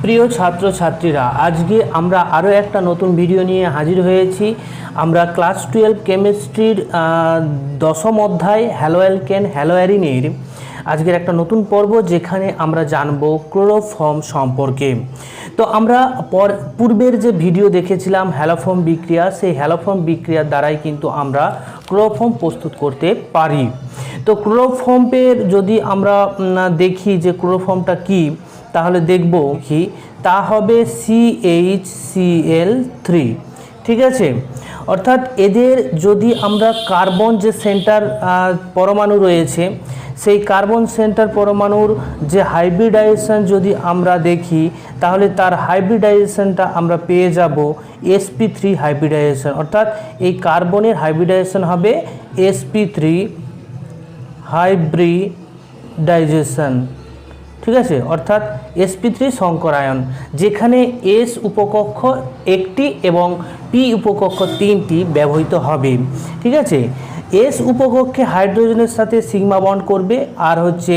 প্রিয় ছাত্রছাত্রীরা, আজকে আমরা আরও একটা নতুন ভিডিও নিয়ে হাজির হয়েছি। আমরা ক্লাস 12 কেমিস্ট্রির দশম অধ্যায় হ্যালো অ্যালকেন হ্যালো অ্যারিনের আজকের একটা নতুন পর্ব, যেখানে আমরা জানব ক্লোরোফর্ম সম্পর্কে। তো আমরা পূর্বের যে ভিডিও দেখেছিলাম হ্যালোফর্ম বিক্রিয়া, সেই হ্যালোফর্ম বিক্রিয়ার দ্বারাই কিন্তু আমরা ক্লোরোফর্ম প্রস্তুত করতে পারি। তো ক্লোরোফর্মের যদি আমরা দেখি যে ক্লোরোফর্মটা কি, তাহলে দেখব কি তা হবে CHCl3। ঠিক আছে, অর্থাৎ এদের যদি আমরা কার্বন যে সেন্টার পরমাণু রয়েছে, সেই কার্বন সেন্টার পরমাণুর যে হাইব্রিডাইজেশন যদি আমরা দেখি, তাহলে তার হাইব্রিডাইজেশনটা আমরা পেয়ে যাব sp3 হাইব্রিডাইজেশন। অর্থাৎ এই কার্বনের হাইব্রিডাইজেশন হবে sp3 হাইব্রিডাইজেশন। ঠিক আছে, অর্থাৎ sp3 সংকরায়ন, যেখানে s উপকক্ষ একটি এবং p উপকক্ষ তিনটি ব্যবহৃত হবে। ঠিক আছে, s উপকক্ষে হাইড্রোজেনের সাথে সিগমা বন্ড করবে, আর হচ্ছে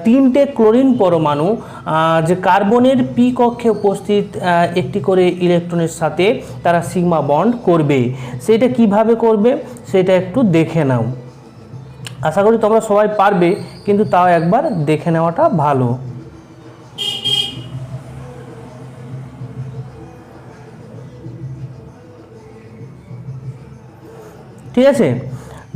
তিনটে ক্লোরিন পরমাণু যে কার্বনের p কক্ষে উপস্থিত একটি করে ইলেকট্রনের সাথে তারা সিগমা বন্ড করবে। সেটা কিভাবে করবে সেটা একটু দেখে নাও। আশা করি তোমরা সবাই পারবে, কিন্তু তাও একবার দেখে নেওয়াটা ভালো। ঠিক আছে,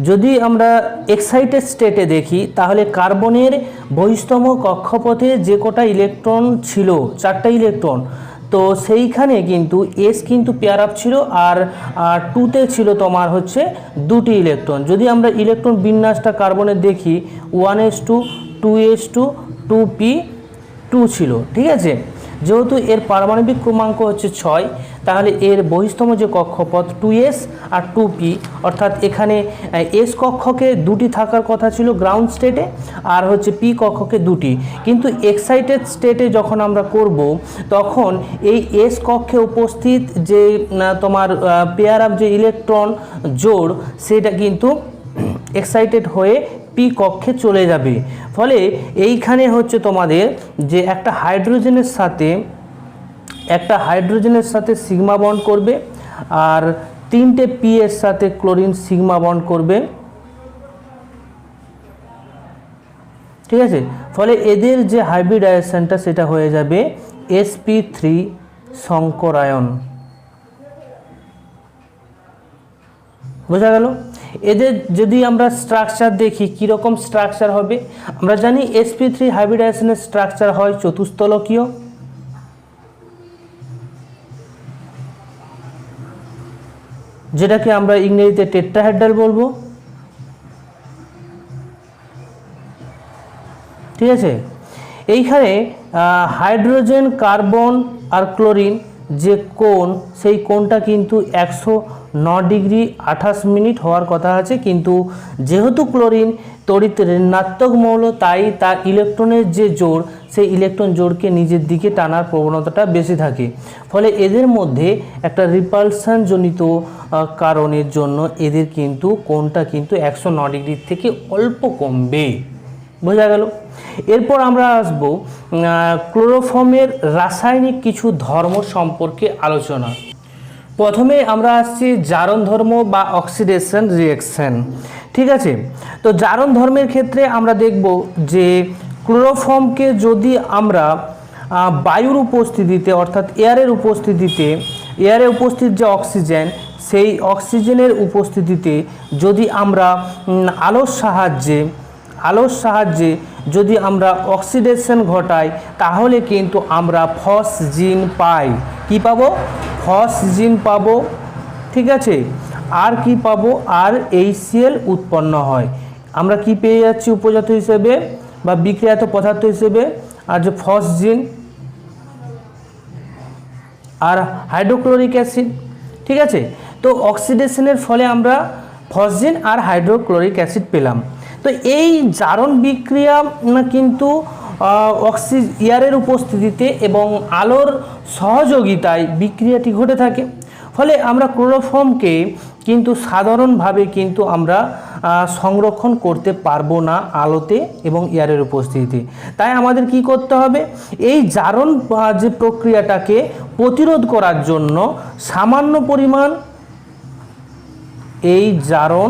যদি আমরা এক্সাইটেড স্টেটে দেখি, তাহলে কার্বনের বহিস্তম কক্ষপথে যে কটা ইলেকট্রন ছিল, 4টা ইলেকট্রন, তো সেইখানে কিন্তু এস কিন্তু পেয়ার আপ ছিল, আর 2তে ছিল তোমার হচ্ছে 2টি ইলেকট্রন। যদি আমরা ইলেকট্রন বিন্যাসটা কার্বনের দেখি, 1s2 2s2 2p2 ছিল। ঠিক আছে, যেহেতু এর পারমাণবিক ক্রমাঙ্ক হচ্ছে 6, তাহলে এর বহিস্তম যে কক্ষপথ 2s আর 2p, অর্থাৎ এখানে s কক্ষকে 2টি থাকার কথা ছিল গ্রাউন্ড স্টেটে, আর হচ্ছে p কক্ষকে 2টি। কিন্তু এক্সাইটেড স্টেটে যখন আমরা করব, তখন এই s কক্ষে উপস্থিত যে তোমার পেয়ার আপ যে ইলেকট্রন জোড়, সেটা কিন্তু এক্সাইটেড হয়ে p কক্ষে চলে যাবে। ফলে এইখানে হচ্ছে তোমাদের যে একটা হাইড্রোজেনের সাথে সিগমা বন্ড করবে, আর 3টে p এর সাথে ক্লোরিন সিগমা বন্ড করবে। ঠিক আছে, ফলে এদের যে হাইব্রিডাইজেশনটা সেটা হয়ে যাবে sp3 সংকরায়ন। বোঝা গেল? এদের যদি আমরা স্ট্রাকচার দেখি, কীরকম স্ট্রাকচার হবে, আমরা জানি sp3 হাইব্রিডাইজেশনের স্ট্রাকচার হয় চতুস্তলকীয়। যেটাকে আমরা ইংরেজিতে টেট্রাহেড্রাল বলবো। ঠিক আছে, এইখানে হাইড্রোজেন, কার্বন আর ক্লোরিন যে কোণ, সেই কোণটা কিন্তু 109 ডিগ্রি 28 মিনিট হওয়ার কথা আছে, কিন্তু যেহেতু ক্লোরিন তড়িৎ ঋণাত্মক মৌল, তাই তার ইলেকট্রনের যে জোড়, সেই ইলেকট্রন জোড়কে নিজের দিকে টানার প্রবণতাটা বেশি থাকে। ফলে এদের মধ্যে একটা রিপালশন জনিত কারণের জন্য এদের কিন্তু কোণটা কিন্তু 109 ডিগ্রির থেকে অল্প কমবে। বোঝা গেল? এরপর আমরা আসব ক্লোরোফর্মের রাসায়নিক কিছু ধর্ম সম্পর্কে আলোচনা। প্রথমে আমরা আসছি জারণ ধর্ম বা অক্সিডেশন রিঅ্যাকশন। ঠিক আছে, তো জারণ ধর্মের ক্ষেত্রে আমরা দেখব যে ক্লোরোফর্মকে যদি আমরা বায়ুর উপস্থিতিতে, অর্থাৎ এয়ারের উপস্থিতিতে, এয়ারে উপস্থিত যে অক্সিজেন, সেই অক্সিজেনের উপস্থিতিতে যদি আমরা আলোর সাহায্যে যদি আমরা অক্সিডেশন ঘটাই, তাহলে কিন্তু আমরা ফসজিন পাই। কি পাবো? ফসজিন পাবো। ঠিক আছে, আর কি পাবো? আর HCl উৎপন্ন হয়। আমরা কি পেয়ে যাচ্ছি উপজাত হিসেবে বা বিক্রিয়াত পদার্থ হিসেবে? আর যে ফসজিন আর হাইড্রোক্লোরিক অ্যাসিড। ঠিক আছে, তো অক্সিডেশনের ফলে আমরা ফসজিন আর হাইড্রোক্লোরিক অ্যাসিড পেলাম। তো এই জারণ বিক্রিয়া কিন্তু এয়ারের উপস্থিতিতে এবং আলোর সহযোগিতায় বিক্রিয়াটি ঘটে থাকে। ফলে আমরা ক্লোরোফর্মকে কিন্তু সাধারণভাবে কিন্তু আমরা সংরক্ষণ করতে পারবো না আলোতে এবং এয়ারের উপস্থিতিতে। তাই আমাদের কি করতে হবে, এই জারণ যে প্রক্রিয়াটাকে প্রতিরোধ করার জন্য সামান্য পরিমাণ এই জারণ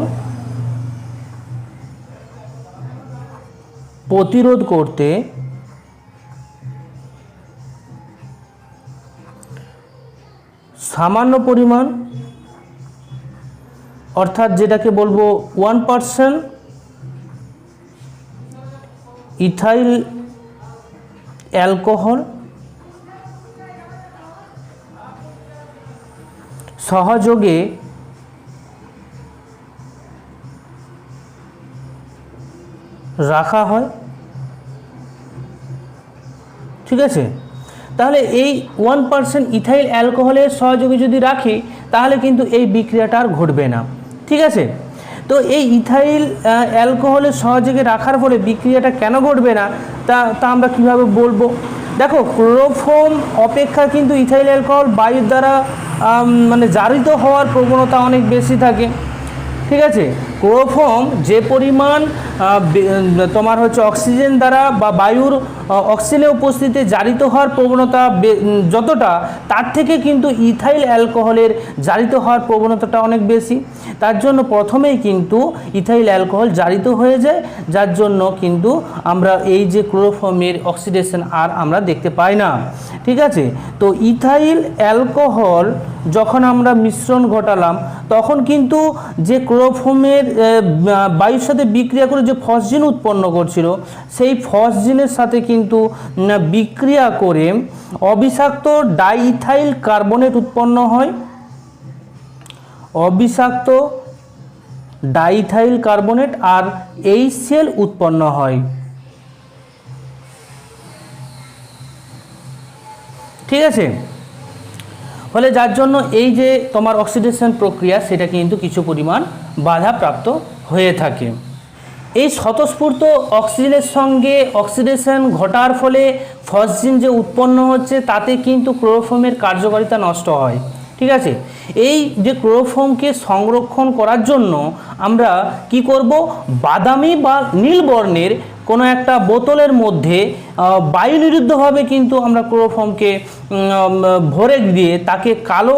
প্রতিরোধ করতে সামান্য পরিমাণ, অর্থাৎ যেটাকে বলবো 1% ইথাইল অ্যালকোহল সহযোগে রাখা হয়। ঠিক আছে, তাহলে এই 1% ইথাইল অ্যালকোহলের সহযোগে যদি রাখি তাহলে কিন্তু এই বিক্রিয়াটা আর ঘটবে না। ঠিক আছে, তো এই ইথাইল অ্যালকোহলের সহযোগে রাখার ফলে বিক্রিয়াটা কেন ঘটবে না তা আমরা কিভাবে বলবো। দেখো, ক্লোরোফর্ম অপেক্ষা কিন্তু ইথাইল অ্যালকোহল বায়ুর দ্বারা মানে জারিত হওয়ার প্রবণতা অনেক বেশি থাকে। ঠিক আছে, ক্লোরোফর্ম যে পরিমাণ তোমার হচ্ছে অক্সিজেন দ্বারা বা বায়ুর অক্সিজেনের উপস্থিতিতে জারিত হওয়ার প্রবণতা যতটা, তার থেকে কিন্তু ইথাইল অ্যালকোহলের জারিত হওয়ার প্রবণতাটা অনেক বেশি। তার জন্য প্রথমেই কিন্তু ইথাইল অ্যালকোহল জারিত হয়ে যায়, যার জন্য কিন্তু আমরা এই যে ক্লোরোফর্মের অক্সিডেশন আর আমরা দেখতে পাই না। ঠিক আছে, তো ইথাইল অ্যালকোহল যখন আমরা মিশ্রণ ঘটালাম তখন কিন্তু যে ক্লোরোফর্মের বায়ুর সাথে বিক্রিয়া করে যে ফসজিন উৎপন্ন করছিল, সেই ফসজিনের সাথে কিন্তু বিক্রিয়া করে অবিষাক্ত ডাইইথাইল কার্বনেট উৎপন্ন হয়। অবিষাক্ত ডাইইথাইল কার্বনেট আর HCl উৎপন্ন হয়। ঠিক আছে, ফলে যার জন্য এই যে তোমার অক্সিডেশন প্রক্রিয়া সেটা কিন্তু কিছু পরিমাণ বাধাপ্রাপ্ত হয়ে থাকে। এই স্বতঃস্ফূর্ত অক্সিজেনের সঙ্গে অক্সিডেশন ঘটার ফলে ফসজিন যে উৎপন্ন হচ্ছে তাতে কিন্তু ক্লোরোফর্মের কার্যকারিতা নষ্ট হয়। ঠিক আছে, এই যে ক্লোরোফর্মকে সংরক্ষণ করার জন্য আমরা কি করব, বাদামি বা নীল বর্ণের কোনো একটা বোতলের মধ্যে বায়ু নিরুদ্ধভাবে কিন্তু আমরা ক্লোরোফর্মকে ভরে দিয়ে তাকে কালো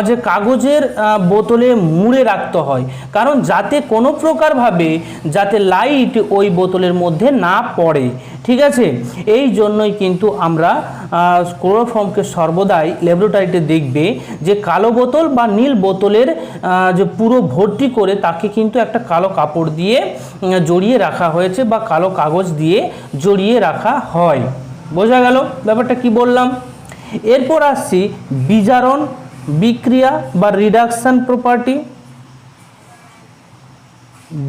যে কাগজের বোতলে মুড়ে রাখতে হয়, কারণ যাতে কোনো প্রকারভাবে যাতে লাইট ওই বোতলের মধ্যে না পড়ে। ঠিক আছে, এই জন্যই কিন্তু আমরা ক্লোরোফর্মকে সর্বদাই ল্যাবরেটরিতে দেখবে যে কালো বোতল বা নীল বোতলের যে পুরো ভর্তি করে তাকে কিন্তু একটা কালো কাপড় দিয়ে জড়িয়ে রাখা হয়েছে বা কালো কাগজ দিয়ে জড়িয়ে রাখা হয়। বোঝা গেল ব্যাপারটা কি বললাম। এরপর আসছি বিজারণ বিক্রিয়া বা রিডাকশন প্রপার্টি।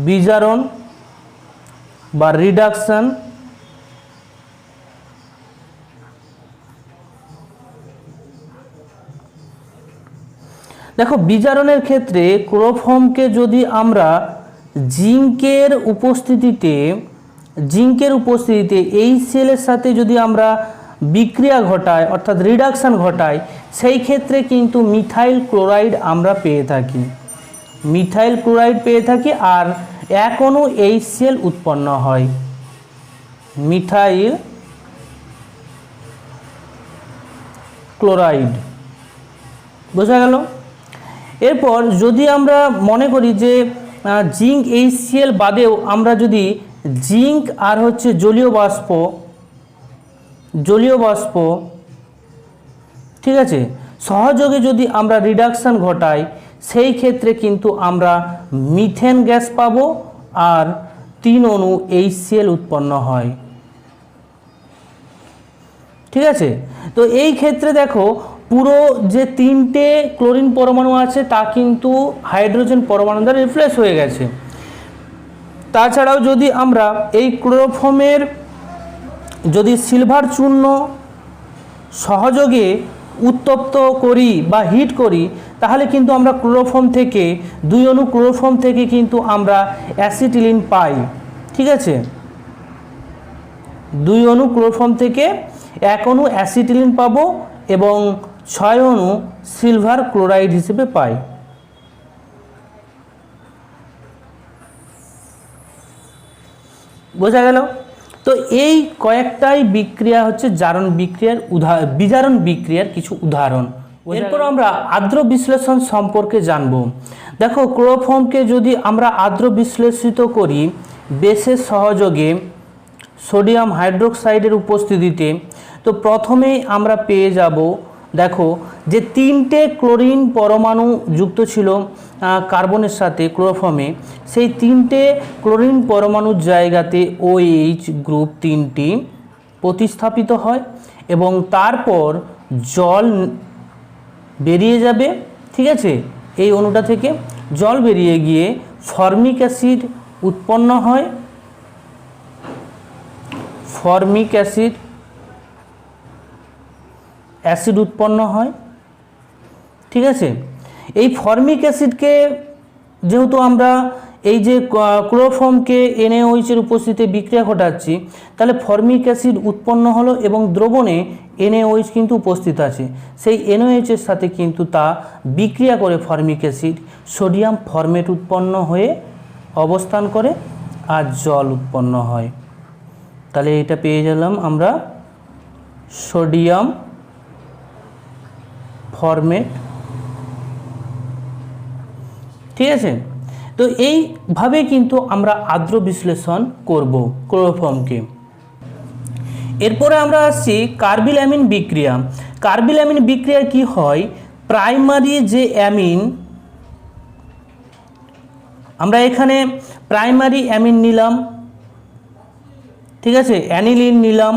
বিজারণ বা রিডাকশন দেখো, বিজারণের ক্ষেত্রে ক্লোরোফর্মকে যদি আমরা জিঙ্কের উপস্থিতিতে HCl এর সাথে যদি আমরা বিক্রিয়া ঘটাই অর্থাৎ রিডাকশন ঘটাই, সেই ক্ষেত্রে কিন্তু মিথাইল ক্লোরাইড আমরা পেয়ে থাকি। মিথাইল ক্লোরাইড পেয়ে থাকি আর এক অণু HCl উৎপন্ন হয়। মিথাইল ক্লোরাইড, বোঝা গেল। এরপর যদি আমরা মনে করি যে জিঙ্ক HCl বাদেও আমরা যদি জিঙ্ক আর হচ্ছে জলীয় বাষ্প ঠিক আছে সহযোগে যদি আমরা রিডাকশন ঘটাই, সেই ক্ষেত্রে কিন্তু আমরা মিথেন গ্যাস পাবো আর 3 অণু HCl উৎপন্ন হয়। ঠিক আছে, তো এই ক্ষেত্রে দেখো পুরো যে 3টে ক্লোরিন পরমাণু আছে তা কিন্তু হাইড্রোজেন পরমাণু দ্বারা রিপ্লেস হয়ে গেছে। তাছাড়াও যদি আমরা এই ক্লোরোফর্মের যদি সিলভার চূর্ণ সহযোগে উত্তপ্ত করি বা হিট করি, তাহলে কিন্তু আমরা ক্লোরোফর্ম থেকে 2 অণু ক্লোরোফর্ম থেকে কিন্তু আমরা অ্যাসিটিলিন পাই। ঠিক আছে, 2 অণু ক্লোরোফর্ম থেকে 1 অণু অ্যাসিটিলিন পাবো এবং 6 অণু সিলভার ক্লোরাইড হিসেবে পাই। বোঝা গেল? তো এই কয়েকটাই বিক্রিয়া হচ্ছে জারণ বিক্রিয়ার বিজারণ বিক্রিয়ার কিছু উদাহরণ। এরপর আমরা আর্দ্র বিশ্লেষণ সম্পর্কে জানব। দেখো, ক্লোরোফর্মকে যদি আমরা আর্দ্র বিশ্লেষিত করি বেসের সহযোগে সোডিয়াম হাইড্রোক্সাইডের উপস্থিতিতে, তো প্রথমেই আমরা পেয়ে যাব, দেখো যে 3টে ক্লোরিন পরমাণু যুক্ত ছিল কার্বনের সাথে ক্লোরোফর্মে, সেই 3টে ক্লোরিন পরমাণুর জায়গাতে OH গ্রুপ 3টি প্রতিস্থাপিত হয় এবং তারপর জল বেরিয়ে যাবে। ঠিক আছে, এই অণুটা থেকে জল বেরিয়ে গিয়ে ফর্মিক অ্যাসিড উৎপন্ন হয়। ফর্মিক অ্যাসিড উৎপন্ন হয়। ঠিক আছে, এই ফর্মিক অ্যাসিডকে যেহেতু আমরা এই যে ক্লোরোফর্মকে NaOH এর উপস্থিতিতে বিক্রিয়া ঘটাচ্ছি, তাহলে ফর্মিক অ্যাসিড উৎপন্ন হলো এবং দ্রবণে NaOH কিন্তু উপস্থিত আছে। সেই NaOH এর সাথে কিন্তু তা বিক্রিয়া করে ফর্মিক অ্যাসিড সোডিয়াম ফরমেট উৎপন্ন হয়ে অবস্থান করে আর জল উৎপন্ন হয়। তাহলে এটা পেয়ে গেলাম আমরা সোডিয়াম ফরমেট। ঠিক আছে, তো এইভাবে কিন্তু আমরা আর্দ্র বিশ্লেষণ করব ক্লোরোফর্মকে। এরপরে আমরা আসছি কার্বিল অ্যামিন বিক্রিয়া। কার্বিল অ্যামিন বিক্রিয়া কি হয়, প্রাইমারি যে অ্যামিন, আমরা এখানে প্রাইমারি অ্যামিন নিলাম, ঠিক আছে, অ্যানিলিন নিলাম,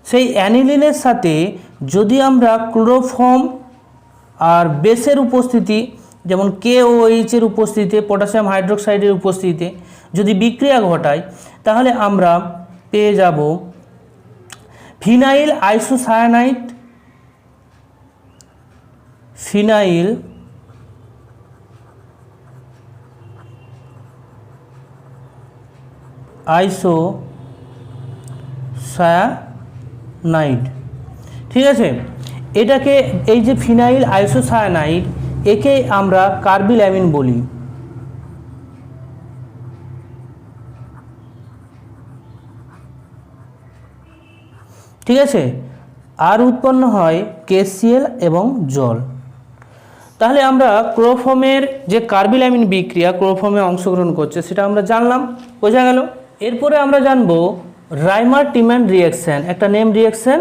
সেই অ্যানিলিনের সাথে যদি আমরা ক্লোরোফর্ম আর বেসের উপস্থিতি, যেমন KOH এর উপস্থিতিতে, পটাশিয়াম হাইড্রোক্সাইডের উপস্থিতিতে যদি বিক্রিয়া ঘটায়, তাহলে আমরা পেয়ে যাব ফিনাইল আইসোসায়ানাইড, ফিনাইল আইসোসায়ানাইড। ঠিক আছে, এটাকে এই যে ফিনাইল আইসোসায়ানাইড, একে আমরা কার্বিল অ্যামিন বলি। ঠিক আছে, আর উৎপন্ন হয় KCl এবং জল। তাহলে আমরা ক্লোরোফর্মের যে কার্বিল অ্যামিন বিক্রিয়া ক্লোরোফর্মে অংশগ্রহণ করছে সেটা আমরা জানলাম। বোঝা গেল? এরপরে আমরা জানবো রাইমার টিম্যান রিঅ্যাকশন, একটা নেম রিঅ্যাকশন,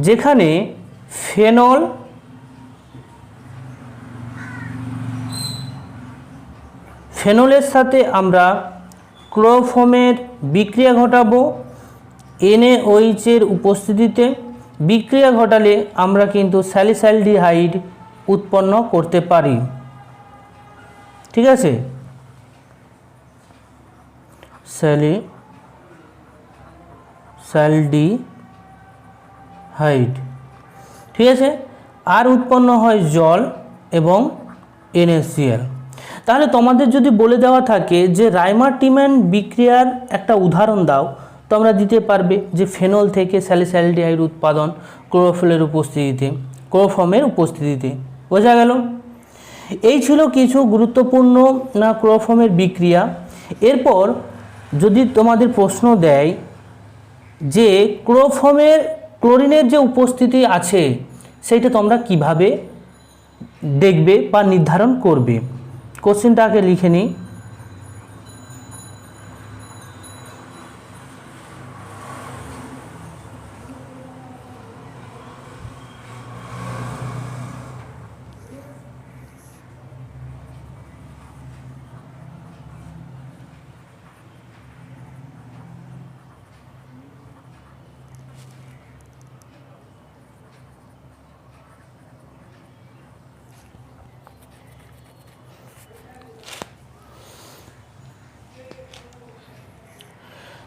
যেখানে ফেনলের সাথে আমরা ক্লোরোফর্মের বিক্রিয়া ঘটাবো NaOH এর উপস্থিতিতে। বিক্রিয়া ঘটালে আমরা কিন্তু স্যালিসাইলডিহাইড উৎপন্ন করতে পারি। ঠিক আছে, স্যালিসাইলডিহাইড। ঠিক আছে, আর উৎপন্ন হয় জল এবং NaCl। তাহলে তোমাদের যদি বলে দেওয়া থাকে যে রাইমার টিম্যান বিক্রিয়ার একটা উদাহরণ দাও, তো আমরা দিতে পারবে যে ফেনল থেকে স্যালিসাইলডিহাইড উৎপাদন ক্লোরোফর্মের উপস্থিতিতে। বোঝা গেল? এই ছিল কিছু গুরুত্বপূর্ণ ক্লোরোফর্মের বিক্রিয়া। এরপর যদি তোমাদের প্রশ্ন দেয় যে ক্লোরিনের যে উপস্থিতি আছে সেইটা তোমরা কিভাবে দেখবে বা নির্ধারণ করবে, কোশ্চেনটা আগে লিখে নিই।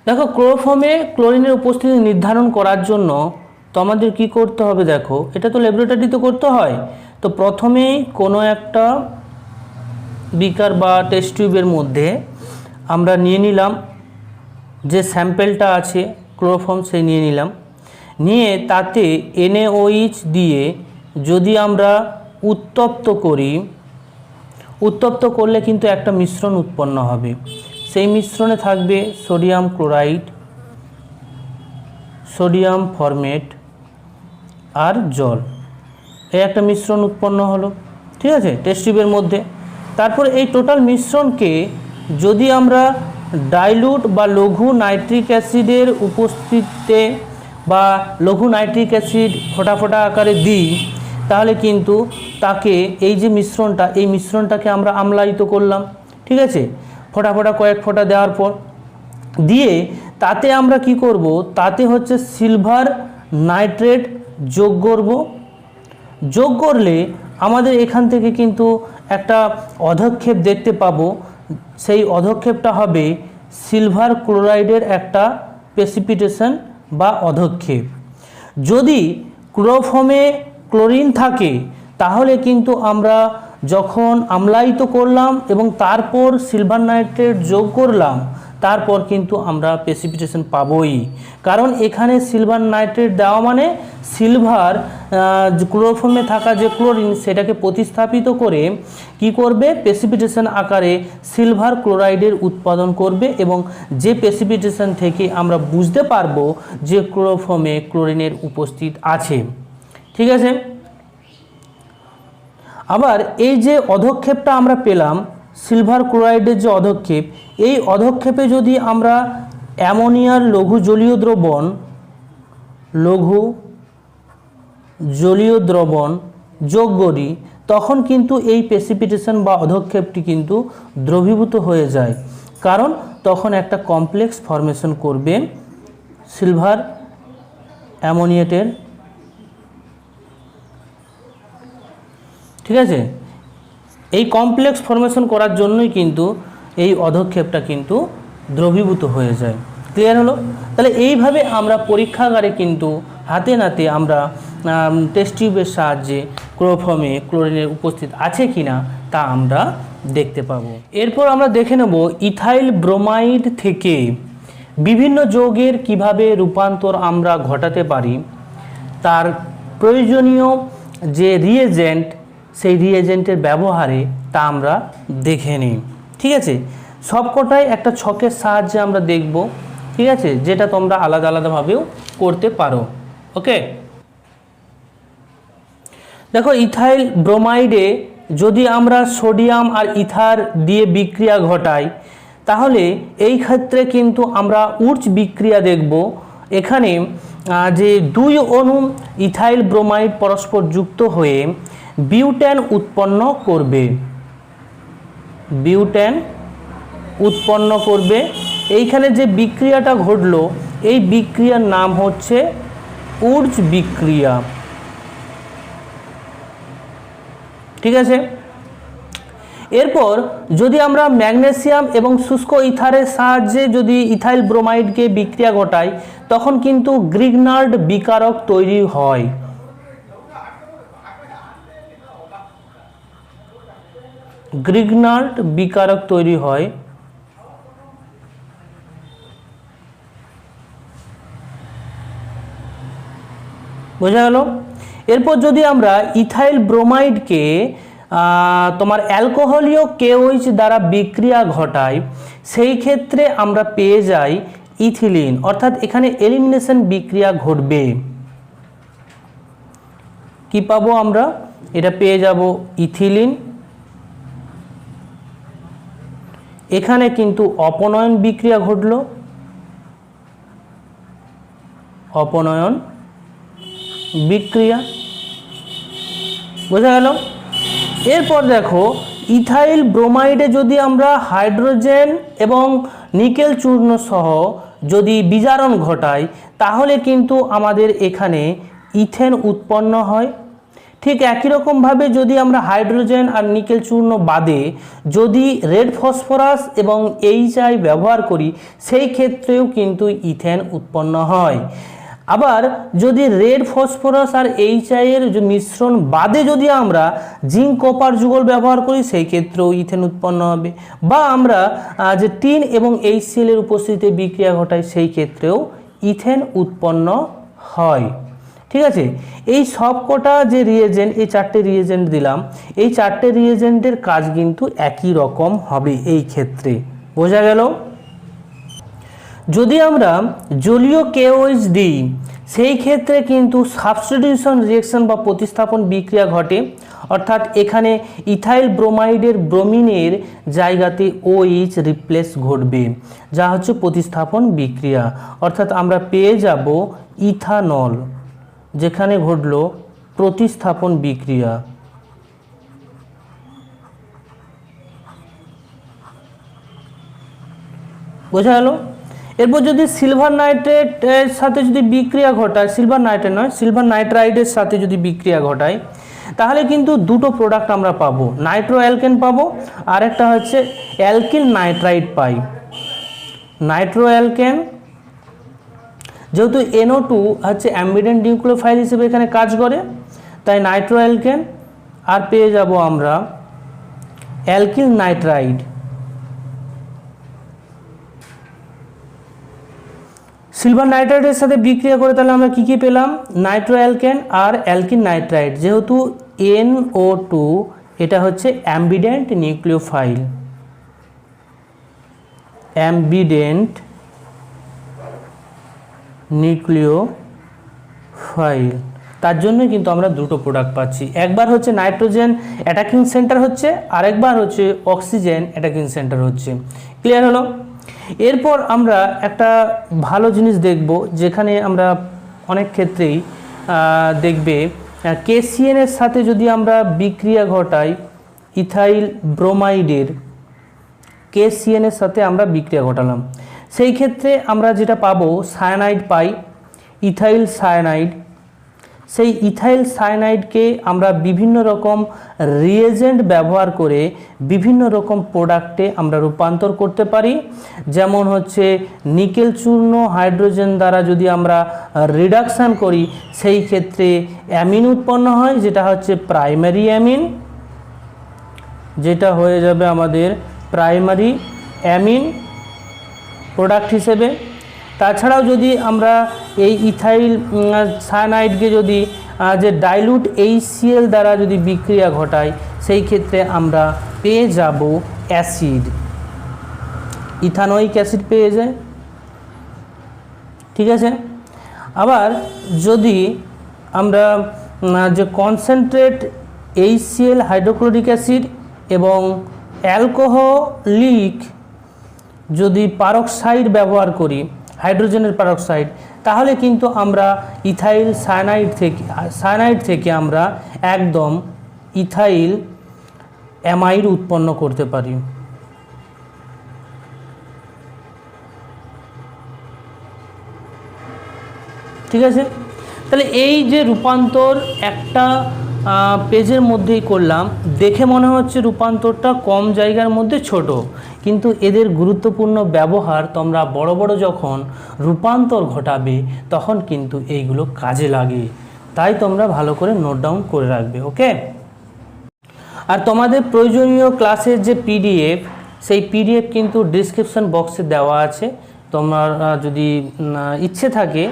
দেখো, ক্লোরোফর্মে ক্লোরিনের উপস্থিতি নির্ধারণ করার জন্য তোমাদের কি করতে হবে, দেখো এটা তো ল্যাবরেটরিতে করতে হয়। তো প্রথমেই কোনো একটা বিকার বা টেস্ট টিউবের মধ্যে আমরা নিয়ে নিলাম যে স্যাম্পেলটা আছে ক্লোরোফর্ম সেই নিয়ে নিলাম, নিয়ে তাতে NaOH দিয়ে যদি আমরা উত্তপ্ত করি, উত্তপ্ত করলে কিন্তু একটা মিশ্রণ উৎপন্ন হবে। সেই মিশ্রণে থাকবে সোডিয়াম ক্লোরাইড, সোডিয়াম ফরমেট আর জল। এই একটা মিশ্রণ উৎপন্ন হলো, ঠিক আছে, টেস্ট টিউবের মধ্যে। তারপর এই টোটাল মিশ্রণকে যদি আমরা ডাইলুট বা লঘু নাইট্রিক অ্যাসিডের উপস্থিতিতে বা লঘু নাইট্রিক অ্যাসিড ফোঁটা ফোঁটা আকারে দিই, তাহলে কিন্তু তাকে এই যে মিশ্রণটা, এই মিশ্রণটাকে আমরা আম্লায়িত করলাম, ঠিক আছে, ফোঁটা ফোঁটা কয়েক ফোঁটা দেওয়ার পর দিয়ে তাতে আমরা কি করব, তাতে হচ্ছে সিলভার নাইট্রেট যোগ করব। যোগ করলে আমাদের এখান থেকে কিন্তু একটা অধক্ষেপ দেখতে পাবো। সেই অধক্ষেপটা হবে সিলভার ক্লোরাইডের একটা প্রেসিপিটেশন বা অধক্ষেপ। যদি ক্লোরোফর্মে ক্লোরিন থাকে তাহলে কিন্তু আমরা যখন আম্লায়িত করলাম এবং তারপর সিলভার নাইট্রেট যোগ করলাম, তারপর কিন্তু আমরা প্রেসিপিটেশন পাবোই। কারণ এখানে সিলভার নাইট্রেট দেওয়া মানে সিলভার ক্লোরোফর্মে থাকা যে ক্লোরিন সেটাকে প্রতিস্থাপিত করে কি করবে, প্রেসিপিটেশন আকারে সিলভার ক্লোরাইডের উৎপাদন করবে, এবং যে প্রেসিপিটেশন থেকে আমরা বুঝতে পারবো যে ক্লোরোফর্মে ক্লোরিনের উপস্থিত আছে, ঠিক আছে। আবার এই যে অধক্ষেপটা আমরা পেলাম, সিলভার ক্লোরাইডের যে অধক্ষেপ, এই অধক্ষেপে যদি আমরা অ্যামোনিয়ার লঘু জলীয় দ্রবণ যোগ করি, তখন কিন্তু এই প্রেসিপিটেশন বা অধক্ষেপটি কিন্তু দ্রবীভূত হয়ে যায়। কারণ তখন একটা কমপ্লেক্স ফর্মেশন করবে সিলভার অ্যামোনিয়েটের, ঠিক আছে। এই কমপ্লেক্স ফর্মেশন করার জন্যই কিন্তু এই অধক্ষেপটা কিন্তু দ্রবীভূত হয়ে যায়। ক্লিয়ার হলো? তাহলে এইভাবে আমরা পরীক্ষাগারে কিন্তু হাতে নাতে আমরা টেস্ট টিউবের সাহায্যে ক্লোরোফর্মে ক্লোরিনের উপস্থিত আছে কিনা তা আমরা দেখতে পাবো। এরপর আমরা দেখে নেব ইথাইল ব্রোমাইড থেকে বিভিন্ন যৌগের কিভাবে রূপান্তর আমরা ঘটাতে পারি, তার প্রয়োজনীয় যে রিয়েজেন্ট, সেই রিয়েজেন্টের ব্যবহারে তা আমরা দেখে নিই, ঠিক আছে। সবকটাই একটা ছকের সাহায্যে আমরা দেখব, ঠিক আছে, যেটা তোমরা আলাদা আলাদাভাবেও করতে পারো। ওকে, দেখো ইথাইল ব্রোমাইডে যদি আমরা সোডিয়াম আর ইথার দিয়ে বিক্রিয়া ঘটাই, তাহলে এই ক্ষেত্রে কিন্তু আমরা উর্চ বিক্রিয়া দেখব। এখানে যে দুই অণু ইথাইল ব্রোমাইড পরস্পর যুক্ত হয়ে বিউটেন উৎপন্ন করবে। এইখানে যে বিক্রিয়াটা ঘটলো, এই বিক্রিয়ার নাম হচ্ছে উর্চ বিক্রিয়া, ঠিক আছে। এরপর যদি আমরা ম্যাগনেসিয়াম এবং শুষ্ক ইথারের সাহায্যে যদি ইথাইল ব্রোমাইডকে বিক্রিয়া ঘটাই, তখন কিন্তু গ্রিগনার্ড বিকারক তৈরি হয়। গ্রিগনার্ড বিকারক তৈরি হয়। বোঝা গেল? এরপর যদি আমরা ইথাইল ব্রোমাইডকে তোমার অ্যালকোহলীয় KOH দ্বারা বিক্রিয়া ঘটাই, সেই ক্ষেত্রে আমরা পেয়ে যাই ইথিলিন, অর্থাৎ এখানে এলিমিনেশন বিক্রিয়া ঘটবে। কি পাবো আমরা? এটা পেয়ে যাব ইথিলিন। এখানে কিন্তু অপনয়ন বিক্রিয়া ঘটলো, অপনয়ন বিক্রিয়া। বোঝা গেল? এরপর দেখো ইথাইল ব্রোমাইডে যদি আমরা হাইড্রোজেন এবং নিকেল চূর্ণ সহ যদি বিজারণ ঘটাই, তাহলে কিন্তু আমাদের এখানে ইথেন উৎপন্ন হয়। ঠিক একই রকমভাবে যদি আমরা হাইড্রোজেন আর নিকেল চূর্ণ বাদে যদি রেড ফসফরাস এবং HI ব্যবহার করি, সেই ক্ষেত্রেও কিন্তু ইথেন উৎপন্ন হয়। আবার যদি রেড ফসফরাস আর HI এর মিশ্রণ বাদে যদি আমরা জিঙ্ক কপার যুগল ব্যবহার করি, সেই ক্ষেত্রেও ইথেন উৎপন্ন হবে। বা আমরা যে টিন এবং HCl এর উপস্থিতিতে বিক্রিয়া ঘটাই, সেই ক্ষেত্রেও ইথেন উৎপন্ন হয়। ঠিক আছে, এই সব কটা যে রিয়েজেন্ট, এই চারটে রিয়েজেন্ট দিলাম, এই চারটে রিয়েজেন্টের কাজ কিন্তু একই রকম হবে এই ক্ষেত্রে। বোঝা গেল? যদি আমরা জলীয় KOH দিই সেই ক্ষেত্রে কিন্তু সাবস্টিটিউশন রিঅ্যাকশন বা প্রতিস্থাপন বিক্রিয়া ঘটে, অর্থাৎ এখানে ইথাইল ব্রোমাইডের ব্রোমিনের জায়গাতে OH রিপ্লেস ঘটবে, যা হচ্ছে প্রতিস্থাপন বিক্রিয়া। অর্থাৎ আমরা পেয়ে যাব ইথানল, যেখানে ঘটল প্রতিস্থাপন বিক্রিয়া। বোঝা গেল? এরপর যদি সিলভার নাইট্রেটের সাথে যদি বিক্রিয়া ঘটায়, সিলভার নাইট্রেট নয়, সিলভার নাইট্রাইডের সাথে যদি বিক্রিয়া ঘটায়, তাহলে কিন্তু দুটো প্রোডাক্ট আমরা পাবো, নাইট্রো অ্যালকেন পাবো, আর একটা হচ্ছে অ্যালকিল নাইট্রাইড পাই। নাইট্রো অ্যালকেন যেহেতু NO2 হচ্ছে অ্যাম্বিডেন্ট নিউক্লিওফাইল হিসেবে এখানে কাজ করে, তাই নাইট্রো অ্যালকেন, আর পেয়ে যাব আমরা অ্যালকিল নাইট্রাইড। সিলভার নাইট্রাইডের সাথে বিক্রিয়া করে তাহলে আমরা কি পেলাম? নাইট্রো অ্যালকেন আর অ্যালকিল নাইট্রাইড। যেহেতু NO2 এটা হচ্ছে অ্যাম্বিডেন্ট নিউক্লিওফাইল, অ্যাম্বিডেন্ট নিউক্লিওফাইল, তার জন্য কিন্তু আমরা দুটো প্রোডাক্ট পাচ্ছি। একবার হচ্ছে নাইট্রোজেন অ্যাটাকিং সেন্টার হচ্ছে, আরেকবার হচ্ছে অক্সিজেন অ্যাটাকিং সেন্টার হচ্ছে। ক্লিয়ার হলো? এরপর আমরা একটা ভালো জিনিস দেখব, যেখানে আমরা অনেক ক্ষেত্রেই দেখবে KCN এর সাথে যদি আমরা বিক্রিয়া ঘটাই, ইথাইল ব্রোমাইডের KCN এর সাথে আমরা বিক্রিয়া ঘটালাম, সেই ক্ষেত্রে আমরা যেটা পাবো সায়ানাইড পাই, ইথাইল সায়ানাইড। সেই ইথাইল সায়ানাইডকে আমরা বিভিন্ন রকম রিয়েজেন্ট ব্যবহার করে বিভিন্ন রকম প্রোডাক্টে আমরা রূপান্তর করতে পারি। যেমন হচ্ছে নিকেল চূর্ণ হাইড্রোজেন দ্বারা যদি আমরা রিডাকশান করি, সেই ক্ষেত্রে অ্যামিন উৎপন্ন হয়, যেটা হচ্ছে প্রাইমারি অ্যামিন, যেটা হয়ে যাবে আমাদের প্রাইমারি অ্যামিন প্রোডাক্ট হিসেবে। তাছাড়াও যদি আমরা এই ইথাইল সায়ানাইডকে যদি যে ডাইলুট HCl দ্বারা যদি বিক্রিয়া ঘটাই, সেই ক্ষেত্রে আমরা পেয়ে যাব অ্যাসিড, ইথানোয়িক অ্যাসিড পেয়ে যায়। ঠিক আছে, আবার যদি আমরা যে কনসেন্ট্রেট HCl হাইড্রোক্লোরিক অ্যাসিড এবং অ্যালকোহলিক যদি পারক্সাইড ব্যবহার করি, হাইড্রোজেনের পারক্সাইড, তাহলে কিন্তু আমরা ইথাইল সায়ানাইড থেকে আমরা একদম ইথাইল অ্যামাইড উৎপন্ন করতে পারি। ঠিক আছে, তাহলে এই যে রূপান্তর একটা পেজের মধ্যেই করলাম, দেখে মনে হচ্ছে রূপান্তরটা কম জায়গার মধ্যে ছোট, কিন্তু এদের গুরুত্বপূর্ণ ব্যবহার তোমরা বড় বড় যখন রূপান্তর ঘটাবে তখন কিন্তু এইগুলো কাজে লাগে, তাই তোমরা ভালো করে নোট ডাউন করে রাখবে। ওকে, আর তোমাদের প্রয়োজনীয় ক্লাসের যে PDF, সেই PDF কিন্তু ডিসক্রিপশন বক্সে দেওয়া আছে, তোমার যদি ইচ্ছে থাকে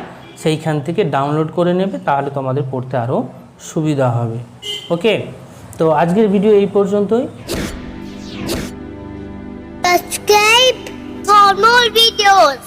সেইখান থেকে ডাউনলোড করে নেবে, তাহলে তোমাদের পড়তে আরও সুবিধা হবে। ওকে, তো আজকের ভিডিও এই পর্যন্তই। Subscribe for more videos.